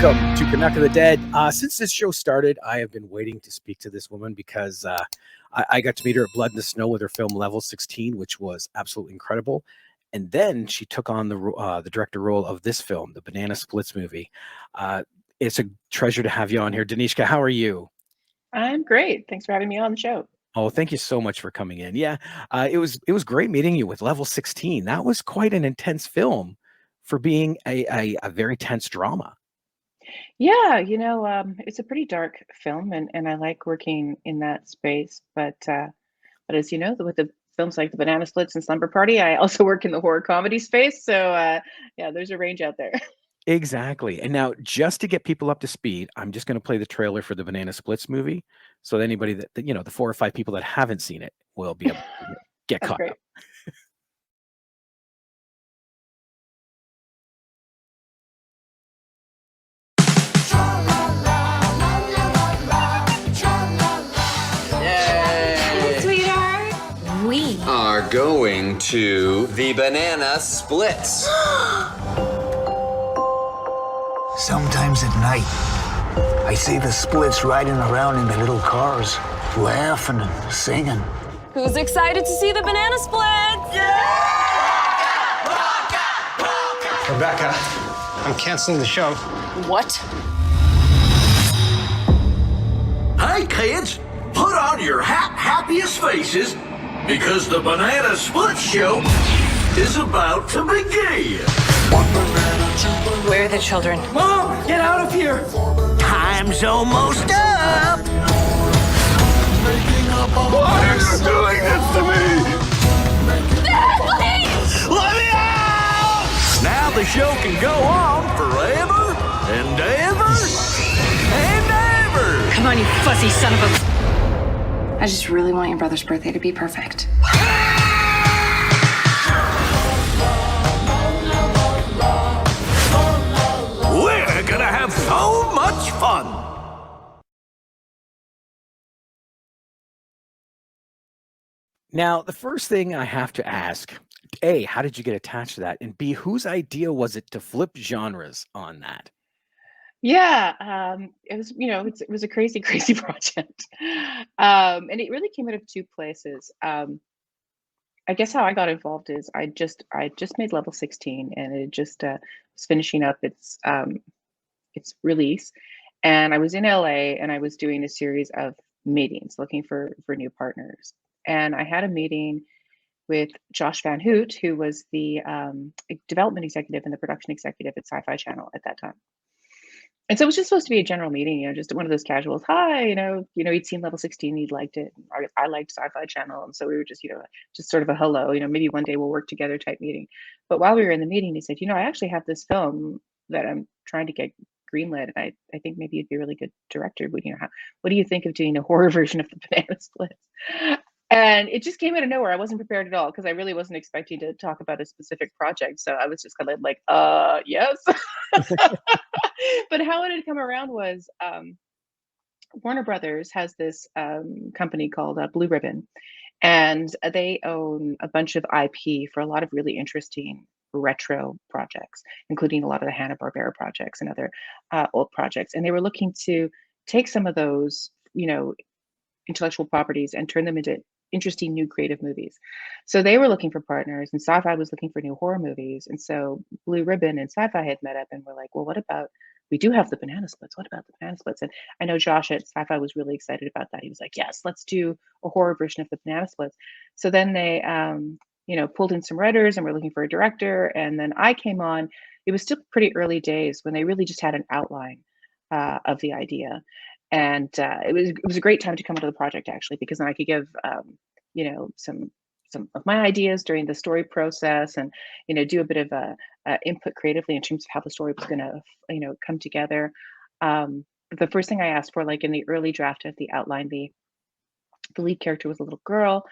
Welcome to Canuck of the Dead. Since this show started, I have been waiting to speak to this woman because I got to meet her at Blood in the Snow with her film Level 16, which was absolutely incredible. And then she took on the director role of this film, the Banana Splits movie. It's a treasure to have you on here. Danishka, how are you? I'm great. Thanks for having me on the show. Oh, thank you so much for coming in. Yeah, it was great meeting you with Level 16. That was quite an intense film for being a very tense drama. Yeah, it's a pretty dark film, and I like working in that space. But as you know, with the films like The Banana Splits and Slumber Party, I also work in the horror comedy space. So yeah, there's a range out there. Exactly. And now, just to get people up to speed, I'm just going to play the trailer for the Banana Splits movie, so that anybody the 4 or 5 people that haven't seen it will be able to get That's caught great. up. Hey, sweetheart. We are going to the Banana Splits. Sometimes at night, I see the Splits riding around in their little cars, laughing and singing. Who's excited to see the Banana Splits? Rebecca, I'm canceling the show. What? Hey kids, put on your happiest faces because the Banana Split Show is about to begin. Where are the children? Mom, get out of here! Time's almost up! Why are you doing this to me? Dad, please! Let me out! Now the show can go on forever and ever and ever! Come on, you fuzzy son of a... I just really want your brother's birthday to be perfect. We're gonna have so much fun! Now, the first thing I have to ask, A, how did you get attached to that? And B, whose idea was it to flip genres on that? Yeah, it was, it was a crazy, crazy project. And it really came out of two places. I guess how I got involved is I just made Level 16, and it just was finishing up its release. And I was in LA, and I was doing a series of meetings looking for new partners. And I had a meeting with Josh Van Hoot, who was the development executive and the production executive at Sci-Fi Channel at that time. And so it was just supposed to be a general meeting, just one of those casuals. Hi, he'd seen Level 16, he'd liked it. I liked Sci-Fi Channel, and so we were just, just sort of a hello. Maybe one day we'll work together type meeting. But while we were in the meeting, he said, I actually have this film that I'm trying to get greenlit, and I think maybe you'd be a really good director. But what do you think of doing a horror version of the Banana Splits? And it just came out of nowhere. I wasn't prepared at all because I really wasn't expecting to talk about a specific project. So I was just kind of like, yes. But how it had come around was Warner Brothers has this company called Blue Ribbon, and they own a bunch of IP for a lot of really interesting retro projects, including a lot of the Hanna-Barbera projects and other old projects. And they were looking to take some of those, intellectual properties and turn them into interesting new creative movies. So they were looking for partners, and Sci-Fi was looking for new horror movies. And so Blue Ribbon and Sci-Fi had met up and were like, well, what about, we do have the Banana Splits. What about the Banana Splits? And I know Josh at Sci-Fi was really excited about that. He was like, yes, let's do a horror version of the Banana Splits. So then they, pulled in some writers and were looking for a director. And then I came on. It was still pretty early days when they really just had an outline of the idea. And it was a great time to come into the project, actually, because then I could give some of my ideas during the story process, and do a bit of input creatively in terms of how the story was going to come together. The first thing I asked for, like in the early draft of the outline, the lead character was a little girl,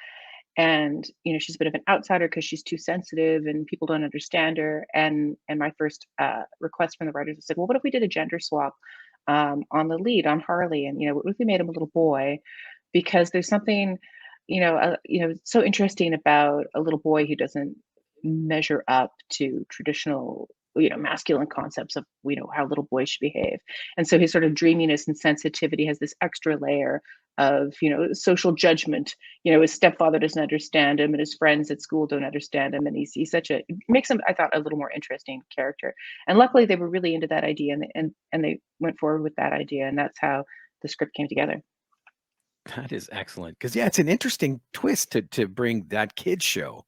and she's a bit of an outsider because she's too sensitive and people don't understand her. And my first request from the writers was like, well, what if we did a gender swap on the lead, on Harley, and what if we made him a little boy, because there's something so interesting about a little boy who doesn't measure up to traditional masculine concepts of how little boys should behave. And so his sort of dreaminess and sensitivity has this extra layer of social judgment. His stepfather doesn't understand him, and his friends at school don't understand him, and he's such a, it makes him, I thought, a little more interesting character. And luckily they were really into that idea, and they went forward with that idea, and that's how the script came together. That is excellent. Because it's an interesting twist to bring that kids show.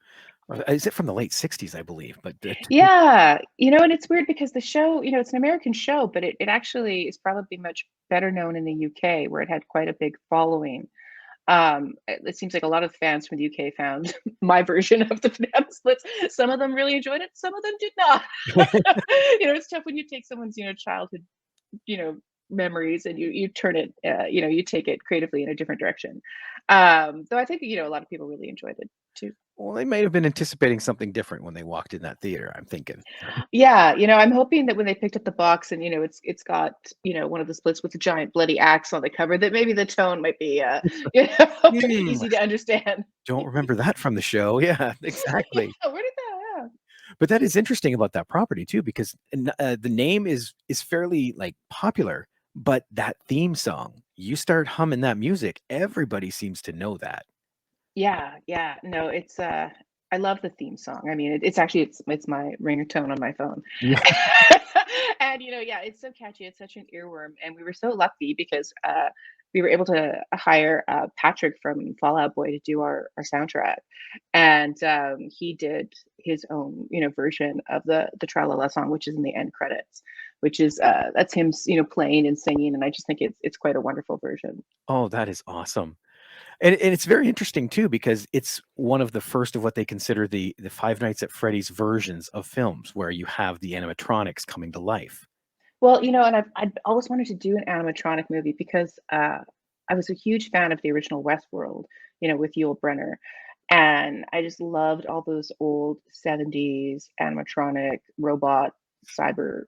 Is it from the late 60s, I believe? But Yeah, and it's weird because the show, it's an American show, but it actually is probably much better known in the UK, where it had quite a big following. It seems like a lot of fans from the UK found my version of the banana splits. Some of them really enjoyed it, some of them did not. It's tough when you take someone's childhood memories, and you turn it, you take it creatively in a different direction. Though I think a lot of people really enjoyed it too. well, they may have been anticipating something different when they walked in that theater, I'm thinking. Yeah, I'm hoping that when they picked up the box and it's got one of the splits with a giant bloody axe on the cover, that maybe the tone might be easy to understand. Don't remember that from the show. Yeah, exactly. Yeah, where did that? Yeah. But that is interesting about that property too, because the name is fairly like popular, but that theme song, you start humming that music, everybody seems to know that. Yeah. No, it's I love the theme song. I mean, it's actually it's my ringtone on my phone. Yeah. And yeah, it's so catchy. It's such an earworm, and we were so lucky because we were able to hire Patrick from Fall Out Boy to do our soundtrack, and he did his own version of the Tra La La song, which is in the end credits, which is that's him playing and singing, and I just think it's quite a wonderful version. Oh, that is awesome. And it's very interesting too, because it's one of the first of what they consider the Five Nights at Freddy's versions of films, where you have the animatronics coming to life. Well, and I'd always wanted to do an animatronic movie because I was a huge fan of the original Westworld, with Yul Brynner, and I just loved all those old '70s animatronic robot cyber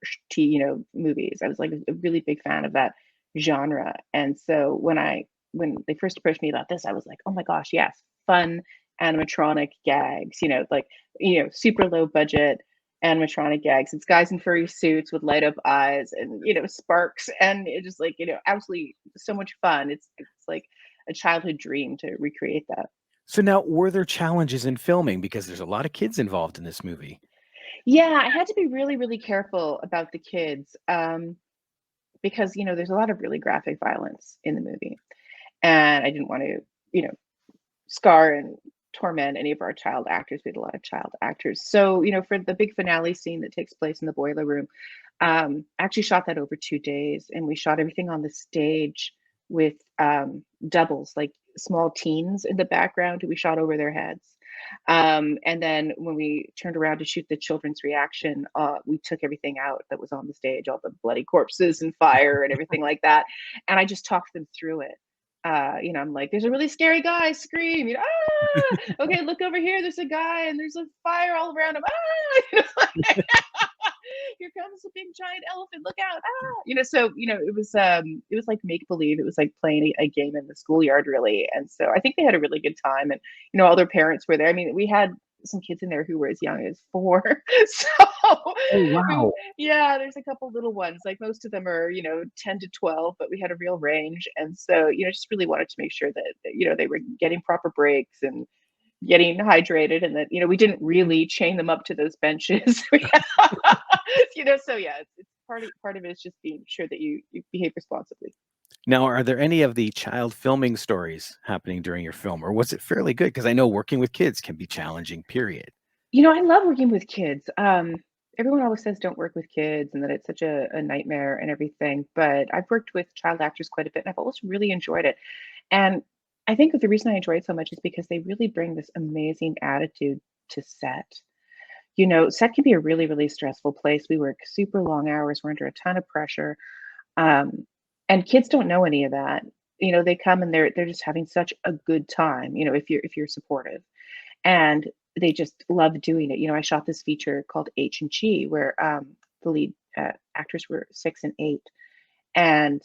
movies. I was like a really big fan of that genre, and so when they first approached me about this, I was like, oh my gosh, yes, fun animatronic gags, super low budget animatronic gags. It's guys in furry suits with light up eyes and sparks, and it just absolutely so much fun. It's like a childhood dream to recreate that. So now, were there challenges in filming, because there's a lot of kids involved in this movie? Yeah, I had to be really, really careful about the kids, because there's a lot of really graphic violence in the movie, and I didn't want to scar and torment any of our child actors. We had a lot of child actors, so for the big finale scene that takes place in the boiler room, I actually shot that over 2 days, and we shot everything on the stage with doubles, like small teens in the background who we shot over their heads. And then when we turned around to shoot the children's reaction, we took everything out that was on the stage, all the bloody corpses and fire and everything like that, and I just talked them through it. I'm like, there's a really scary guy, scream, okay, look over here, there's a guy and there's a fire all around him, here comes a big giant elephant, look out, so it was like make believe. It was like playing a game in the schoolyard, really. And so I think they had a really good time, and all their parents were there. I mean, we had some kids in there who were as young as 4. So Oh, wow. yeah, there's a couple little ones, like most of them are 10 to 12, but we had a real range. And so just really wanted to make sure that they were getting proper breaks and getting hydrated, and that we didn't really chain them up to those benches. So yeah, it's part of it is just being sure that you behave responsibly. Now, are there any of the child filming stories happening during your film, or was it fairly good? Because I know working with kids can be challenging, period. I love working with kids. Everyone always says don't work with kids and that it's such a nightmare and everything, but I've worked with child actors quite a bit, and I've always really enjoyed it. And I think that the reason I enjoy it so much is because they really bring this amazing attitude to set. Set can be a really, really stressful place. We work super long hours. We're under a ton of pressure. And kids don't know any of that. They come and they're just having such a good time, if you're supportive. And they just love doing it. I shot this feature called H and G, where the lead actors were 6 and 8. And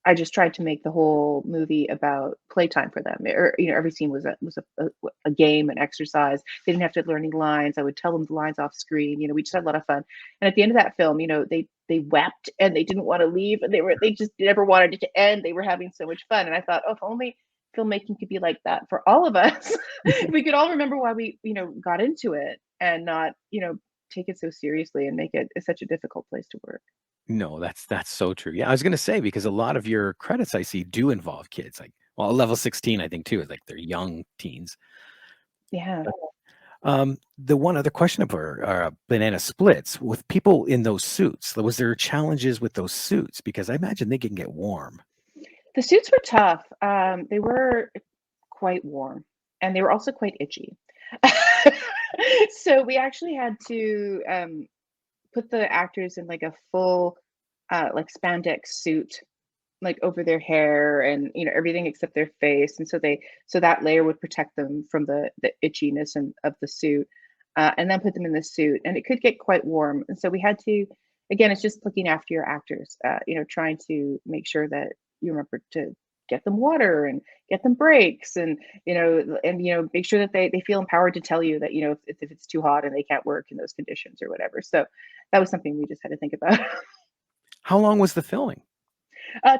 I just tried to make the whole movie about playtime for them. Or, every scene was a game, an exercise. They didn't have to learn any lines. I would tell them the lines off screen. We just had a lot of fun. And at the end of that film, they wept and they didn't want to leave, and they just never wanted it to end. They were having so much fun, and I thought, oh, if only filmmaking could be like that for all of us. If we could all remember why we got into it, and not take it so seriously and make it such a difficult place to work. No, that's so true. Yeah, I was gonna say because a lot of your credits I see do involve kids. Like, well, level 16, I think too, is like they're young teens. Yeah. The one other question of banana splits with people in those suits. Was there challenges with those suits? Because I imagine they can get warm. The suits were tough. They were quite warm, and they were also quite itchy. So we actually had to put the actors in like a full like spandex suit, like over their hair and everything except their face, and so that layer would protect them from the itchiness of the suit, and then put them in the suit, and it could get quite warm, and so we had to, again, it's just looking after your actors, trying to make sure that you remember to get them water and get them breaks, and make sure that they feel empowered to tell you that if it's too hot and they can't work in those conditions or whatever. So that was something we just had to think about. How long was the filming?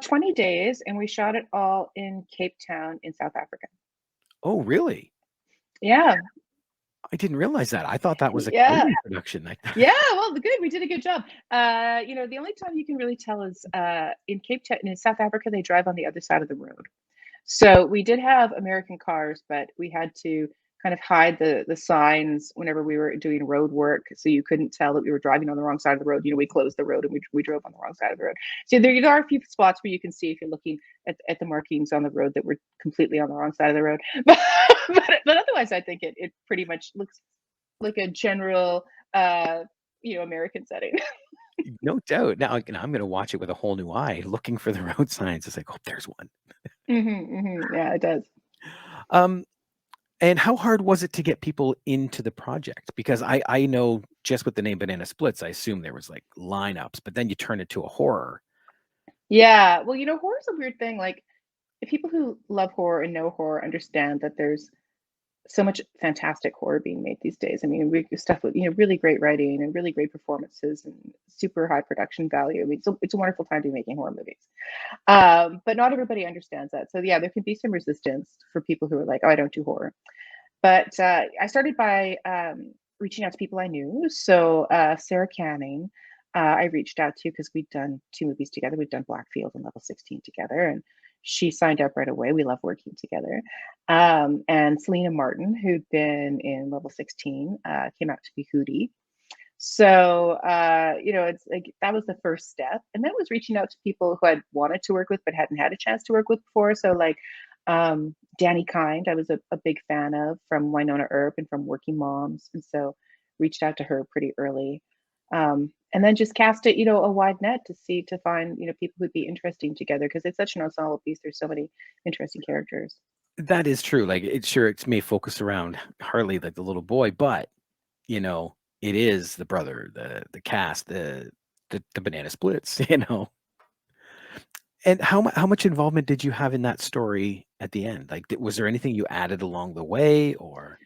20 days, and we shot it all in Cape Town in South Africa. Oh, really? Yeah. I didn't realize that. I thought that was a Yeah. Canadian production. Yeah, well, good. We did a good job. The only time you can really tell is in Cape Town, in South Africa, they drive on the other side of the road. So we did have American cars, but we had to kind of hide the signs whenever we were doing road work, so you couldn't tell that we were driving on the wrong side of the road. We closed the road and we drove on the wrong side of the road. So there are a few spots where you can see if you're looking at the markings on the road that we're completely on the wrong side of the road. But otherwise, I think it pretty much looks like a general American setting. No doubt. Now, I'm going to watch it with a whole new eye, looking for the road signs. It's like, oh, there's one. Yeah, it does. And how hard was it to get people into the project? Because I know just with the name Banana Splits, I assume there was like lineups, but then you turn it to a horror. Yeah, well, horror's a weird thing. Like, if people who love horror and know horror understand that there's so much fantastic horror being made these days. I mean, stuff with really great writing and really great performances and super high production value. I mean, it's a wonderful time to be making horror movies. But not everybody understands that. So yeah, there can be some resistance for people who are like, oh, I don't do horror. But I started by reaching out to people I knew. So Sarah Canning, I reached out to because we'd done 2 movies together. We'd done Blackfield and Level 16 together, and she signed up right away. We love working together. And Selena Martin, who'd been in Level 16, came out to be Hootie. So, it's like that was the first step. And then it was reaching out to people who I'd wanted to work with but hadn't had a chance to work with before. So, like Danny Kind, I was a big fan of, from Winona Earp and from Working Moms. And so reached out to her pretty early. And then just cast it, a wide net to find, people who'd be interesting together, because it's such an ensemble piece. There's so many interesting characters. That is true. Like, it's may focus around Harley, like the little boy, but it is the brother, the cast, the Banana Splits, And how much involvement did you have in that story at the end? Like, was there anything you added along the way, or?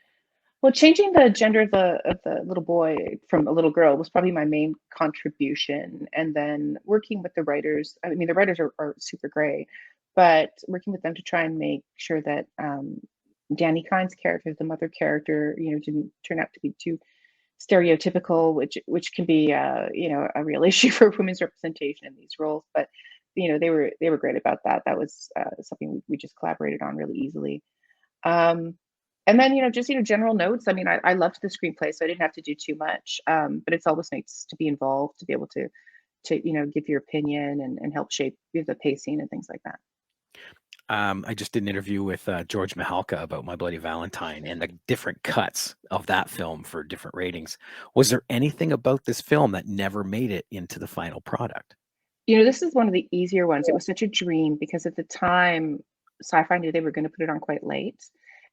Well, changing the gender of the little boy from a little girl was probably my main contribution. And then working with the writers, I mean, the writers are super great, but working with them to try and make sure that Danny Kind's character, the mother character, didn't turn out to be too stereotypical, which can be a real issue for women's representation in these roles. But they were great about that. That was something we just collaborated on really easily. And then, just, general notes. I mean, I loved the screenplay, so I didn't have to do too much. But it's always nice to be involved, to be able to give your opinion and help shape the pacing and things like that. I just did an interview with George Mihalka about My Bloody Valentine and the different cuts of that film for different ratings. Was there anything about this film that never made it into the final product? This is one of the easier ones. It was such a dream because at the time, Sci-Fi knew they were going to put it on quite late.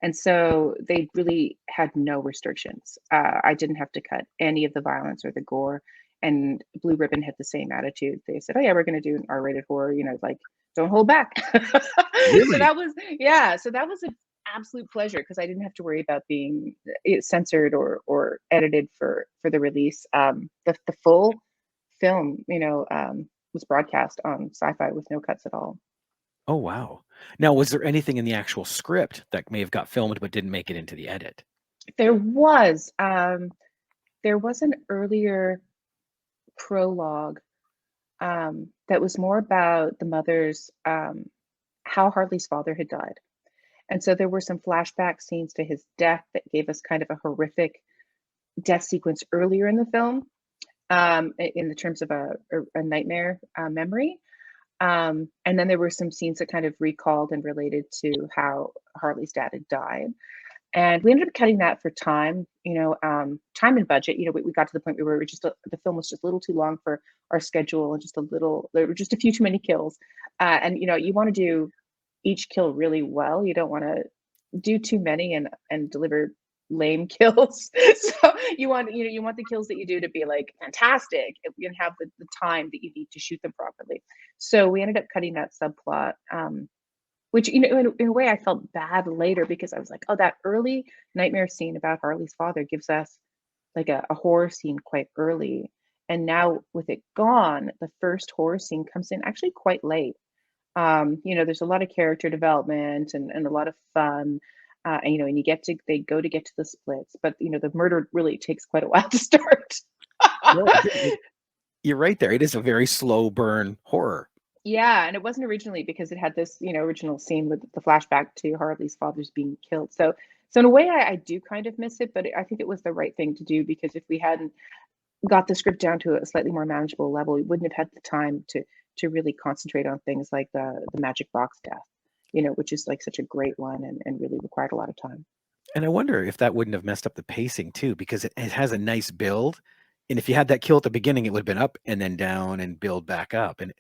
And so they really had no restrictions. I didn't have to cut any of the violence or the gore. And Blue Ribbon had the same attitude. They said, oh yeah, we're going to do an R-rated horror, like don't hold back. Really? So that was, yeah, so that was an absolute pleasure because I didn't have to worry about being censored or edited for the release. The full film, was broadcast on Sci-Fi with no cuts at all. Oh, wow. Now, was there anything in the actual script that may have got filmed but didn't make it into the edit? There was an earlier prologue that was more about the mother's how Harley's father had died. And so there were some flashback scenes to his death that gave us kind of a horrific death sequence earlier in the film, in the terms of a nightmare memory. And then there were some scenes that kind of recalled and related to how Harley's dad had died. And we ended up cutting that for time, time and budget. We got to the point where we were the film was just a little too long for our schedule, and there were just a few too many kills. And you want to do each kill really well. You don't want to do too many and deliver lame kills. So you want the kills that you do to be like fantastic and have the time that you need to shoot them properly. So we ended up cutting that subplot. Which, in a way I felt bad later because I was like, oh, that early nightmare scene about Harley's father gives us like a horror scene quite early. And now with it gone, the first horror scene comes in actually quite late. There's a lot of character development and a lot of fun. And they go to get to the splits, but the murder really takes quite a while to start. You're right there. It is a very slow burn horror. Yeah, and it wasn't originally because it had this, original scene with the flashback to Harley's father's being killed. So in a way, I do kind of miss it, but I think it was the right thing to do because if we hadn't got the script down to a slightly more manageable level, we wouldn't have had the time to really concentrate on things like the magic box death, which is like such a great one and really required a lot of time. And I wonder if that wouldn't have messed up the pacing too, because it has a nice build. And if you had that kill at the beginning, it would have been up and then down and build back up. And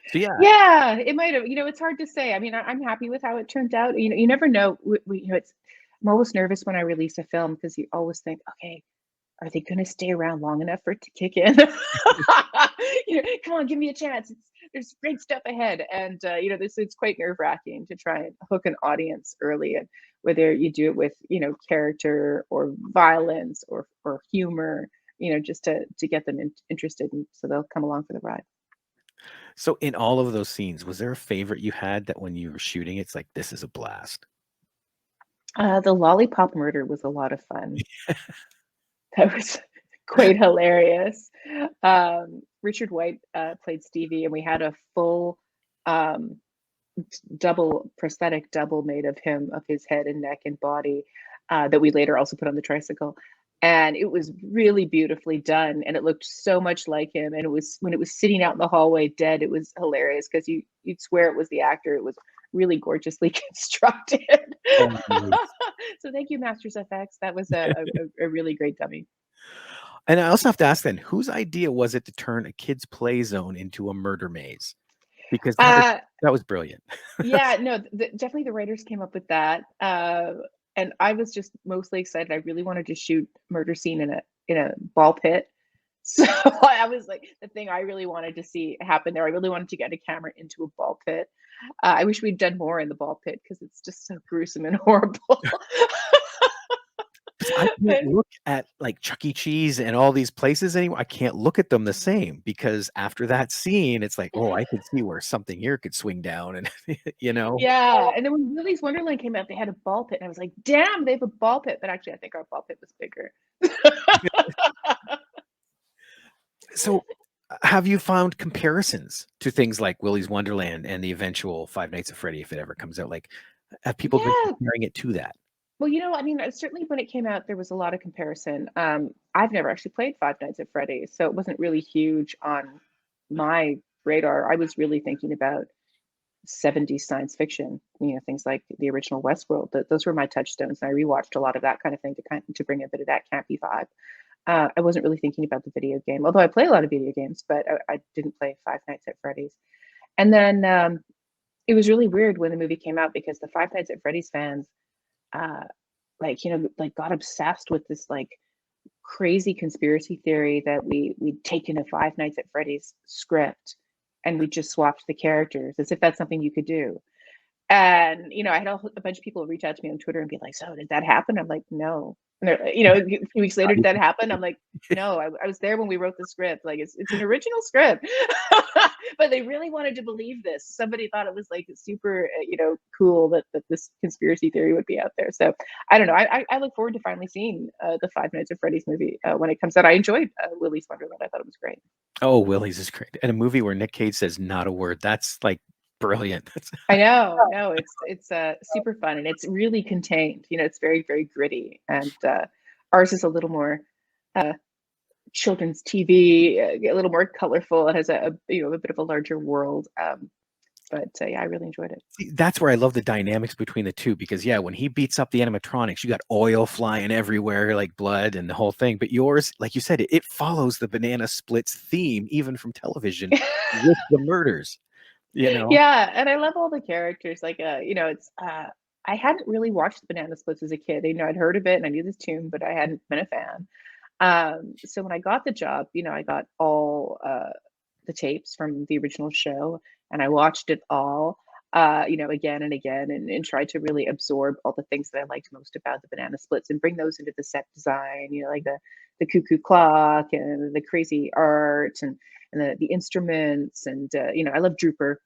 so, yeah, it might have. It's hard to say. I mean, I'm happy with how it turned out. You never know. I'm always nervous when I release a film because you always think, okay, are they going to stay around long enough for it to kick in? Come on, give me a chance. There's great stuff ahead, and it's quite nerve-wracking to try and hook an audience early, and whether you do it with character or violence or humor, just to get them interested, and so they'll come along for the ride. So in all of those scenes, was there a favorite you had that when you were shooting, it's like, this is a blast? The lollipop murder was a lot of fun. That was quite hilarious. Richard White played Stevie, and we had a full prosthetic double made of him, of his head and neck and body, that we later also put on the tricycle. And it was really beautifully done, and it looked so much like him. And it was when it was sitting out in the hallway dead, it was hilarious because you'd swear it was the actor. It was really gorgeously constructed. Oh, nice. So thank you, Masters FX. That was a really great dummy. And I also have to ask then, whose idea was it to turn a kids' play zone into a murder maze? Because that was brilliant. Yeah, no, definitely the writers came up with that. And I was just mostly excited. I really wanted to shoot murder scene in a ball pit. So I was like, the thing I really wanted to see happen there. I really wanted to get a camera into a ball pit. I wish we'd done more in the ball pit because it's just so gruesome and horrible. I can't look at like Chuck E. Cheese and all these places anymore. I can't look at them the same because after that scene, it's like, oh, I could see where something here could swing down, and Yeah, and then when Willys Wonderland came out, they had a ball pit, and I was like, damn, they have a ball pit. But actually, I think our ball pit was bigger. So, have you found comparisons to things like Willys Wonderland and the eventual Five Nights at Freddy, if it ever comes out? Like, have people been comparing it to that? Well, I mean, certainly when it came out, there was a lot of comparison. I've never actually played Five Nights at Freddy's, so it wasn't really huge on my radar. I was really thinking about 70s science fiction, things like the original Westworld. Those were my touchstones, and I rewatched a lot of that kind of thing to bring a bit of that campy vibe. I wasn't really thinking about the video game, although I play a lot of video games, but I didn't play Five Nights at Freddy's. And then it was really weird when the movie came out because the Five Nights at Freddy's fans got obsessed with this like crazy conspiracy theory that we'd taken a Five Nights at Freddy's script and we just swapped the characters as if that's something you could do. And, I had a bunch of people reach out to me on Twitter and be like, "So did that happen?" I'm like, "No." And they're, a few weeks later, did that happen? I'm like, "No, I was there when we wrote the script. Like, it's an original script." But they really wanted to believe this. Somebody thought it was like super, cool that this conspiracy theory would be out there. So I don't know. I look forward to finally seeing the Five Nights at Freddy's movie when it comes out. I enjoyed Willys Wonderland. I thought it was great. Oh, Willie's is great. And a movie where Nick Cage says not a word. That's like brilliant. I know. No, it's super fun, and it's really contained. It's very, very gritty, and ours is a little more children's TV, a little more colorful. It has a bit of a larger world. But yeah, I really enjoyed it. See, that's where I love the dynamics between the two, because when he beats up the animatronics, you got oil flying everywhere, like blood and the whole thing. But yours, like you said, it follows the Banana Splits theme, even from television, with the murders. Yeah, and I love all the characters. Like, it's I hadn't really watched the Banana Splits as a kid. I'd heard of it and I knew this tune, but I hadn't been a fan. So when I got the job, I got all the tapes from the original show, and I watched it all, again and again, and tried to really absorb all the things that I liked most about the Banana Splits and bring those into the set design. Like the cuckoo clock and the crazy art and the instruments, and I love Drooper,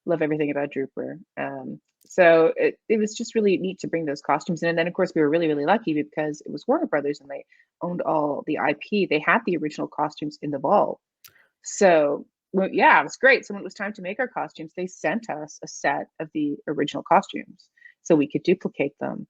love everything about Drooper. So it was just really neat to bring those costumes in. And then of course we were really, really lucky because it was Warner Brothers and they owned all the IP. They had the original costumes in the vault. So well, yeah, it was great. So when it was time to make our costumes, they sent us a set of the original costumes so we could duplicate them,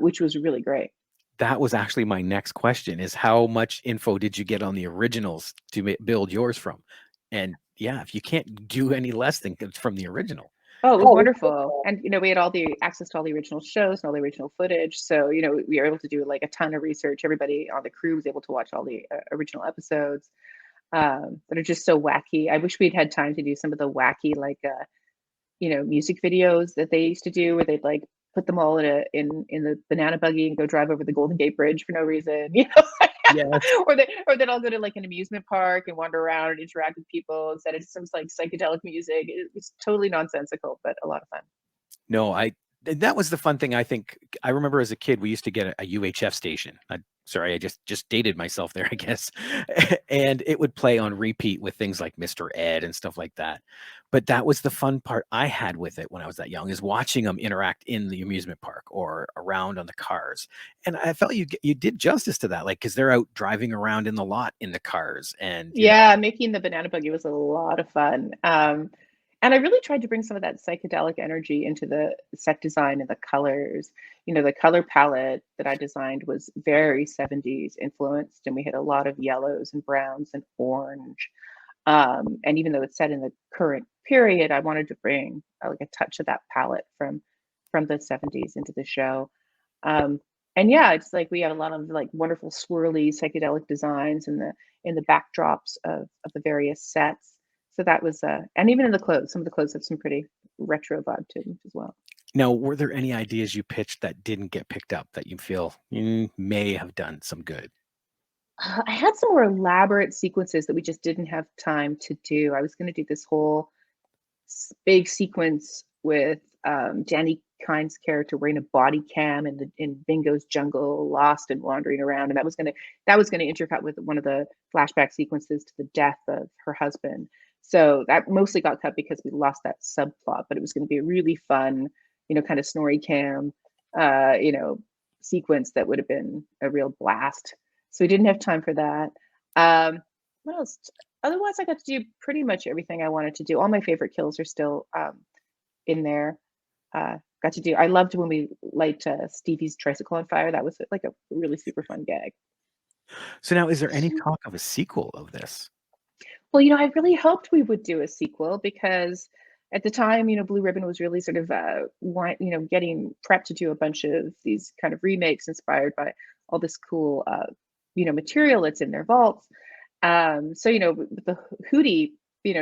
which was really great. That was actually my next question: is how much info did you get on the originals to build yours from? And if you can't do any less than from the original. Oh, it was wonderful. And, we had all the access to all the original shows and all the original footage. So, we were able to do like a ton of research. Everybody on the crew was able to watch all the original episodes that are just so wacky. I wish we'd had time to do some of the wacky, like, music videos that they used to do where they'd like put them all in the banana buggy and go drive over the Golden Gate Bridge for no reason, Yes. or they'd all go to like an amusement park and wander around and interact with people instead of some like psychedelic music. It's totally nonsensical, but a lot of fun. No, that was the fun thing. I think I remember as a kid, we used to get a UHF station. Sorry, I just dated myself there, I guess. And it would play on repeat with things like Mr. Ed and stuff like that. But that was the fun part I had with it when I was that young, is watching them interact in the amusement park or around on the cars. And I felt you did justice to that, like, because they're out driving around in the lot in the cars. And making the banana buggy was a lot of fun. And I really tried to bring some of that psychedelic energy into the set design and the colors. The color palette that I designed was very 70s influenced, and we had a lot of yellows and browns and orange. And even though it's set in the current period, I wanted to bring like a touch of that palette from the 70s into the show. And it's like we had a lot of like wonderful swirly psychedelic designs in the backdrops of the various sets. So that was, and even in the clothes, some of the clothes have some pretty retro vibe to them as well. Now, were there any ideas you pitched that didn't get picked up that you feel may have done some good? I had some more elaborate sequences that we just didn't have time to do. I was going to do this whole big sequence with Danny Kind's character wearing a body cam in Bingo's jungle, lost and wandering around, and that was going to intercut with one of the flashback sequences to the death of her husband. So that mostly got cut because we lost that subplot, but it was going to be a really fun, kind of snorri cam, sequence that would have been a real blast. So we didn't have time for that. What else? Otherwise, I got to do pretty much everything I wanted to do. All my favorite kills are still in there. I loved when we light Stevie's tricycle on fire. That was like a really super fun gag. So now, is there any talk of a sequel of this? Well, I really hoped we would do a sequel because at the time, Blue Ribbon was really sort of, getting prepped to do a bunch of these kind of remakes inspired by all this cool, material that's in their vaults. So, with the Hootie,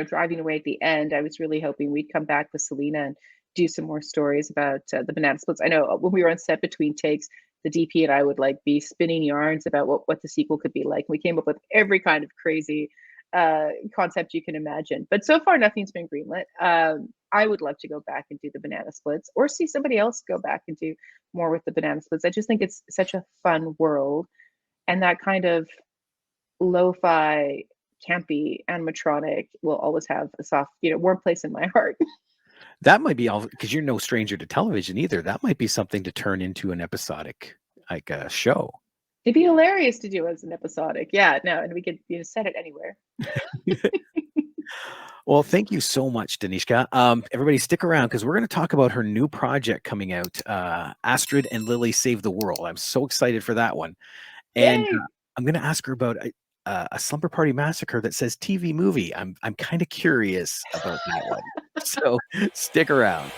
driving away at the end, I was really hoping we'd come back with Selena and do some more stories about the Banana Splits. I know when we were on set between takes, the DP and I would like be spinning yarns about what the sequel could be like. We came up with every kind of crazy concept you can imagine. But so far, nothing's been greenlit. I would love to go back and do the banana splits, or see somebody else go back and do more with the banana splits. I just think it's such a fun world, and that kind of lo-fi, campy animatronic will always have a soft, warm place in my heart. That might be all, because you're no stranger to television either. That might be something to turn into an episodic, like a show. It'd be hilarious to do as an episodic. Yeah, no, and we could set it anywhere. Well, thank you so much, Danishka. Everybody stick around, because we're going to talk about her new project coming out, Astrid and Lily Save the World. I'm so excited for that one. And I'm going to ask her about a Slumber Party Massacre that says TV movie. I'm kind of curious about that one. So stick around.